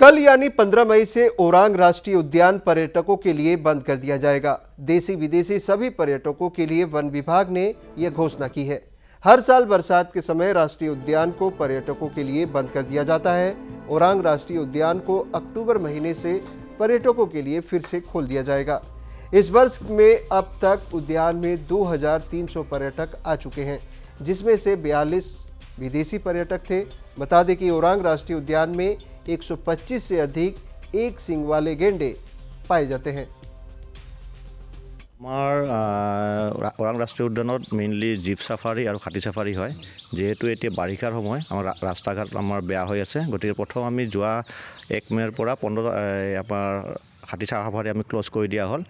कल यानी 15 मई से ओरांग राष्ट्रीय उद्यान पर्यटकों के लिए बंद कर दिया जाएगा। देसी विदेशी सभी पर्यटकों के लिए वन विभाग ने यह घोषणा की है। हर साल बरसात के समय राष्ट्रीय उद्यान को पर्यटकों के लिए बंद कर दिया जाता है। ओरांग राष्ट्रीय उद्यान को अक्टूबर महीने से पर्यटकों के लिए फिर से खोल दिया जाएगा। इस वर्ष में अब तक उद्यान में 2300 पर्यटक आ चुके हैं, जिसमें से 42 विदेशी पर्यटक थे। बता दें कि ओरांग राष्ट्रीय उद्यान में 125 से अधिक एक सींग वाले गेंडे पाए जाते हैं। ওৰাং ৰাষ্ট্ৰীয় উদ্যানত মেইনলি জীপ সাফাৰী আৰু হাতী সাফাৰী হয়। যেহেতু এতিয়া বাৰিষাৰ সময়, আমাৰ ৰাস্তা ঘাট আমাৰ বেয়া হৈ আছে, গতিকে প্ৰথম আমি যোৱা 1 মে'ৰ পৰা 15 আমাৰ হাতী সাফাৰী আমি ক্লোজ কৰি দিয়া হ'ল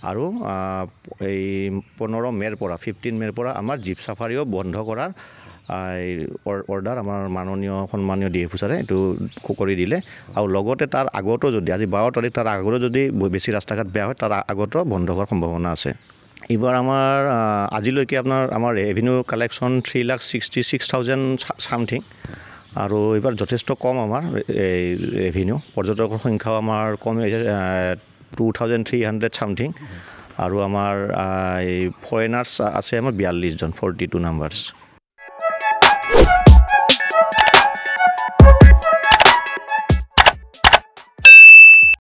আৰু এই 15 মে'ৰ পৰা 15 মে'ৰ পৰা আমাৰ জীপ সাফাৰীও বন্ধ কৰাৰ অৰ্ডাৰ আমাৰ মাননীয় সন্মানীয় DF ছাৰে এইটো কৰি দিলে। আৰু লগতে তাৰ আগতো যদি আজি 12 তাৰিখ তাৰ আগতো যদি বেছি ৰাস্তা ঘাট বেয়া হয় তাৰ আগতো বন্ধ হোৱাৰ সম্ভাৱনা আছে। এইবাৰ আমাৰ আজিলৈকে আমাৰ ৰেভিনিউ কালেকশ্যন 3,66,000 সামথিং আৰু এইবাৰ যথেষ্ট কম আমাৰ ৰেভিনিউ। পৰ্যটকৰ সংখ্যাও আমাৰ কম হৈছে 2,300 সামথিং আৰু আমাৰ ফৰেনাৰ্ছ আছে আমাৰ 42 জন 42 নাম্বাৰছ।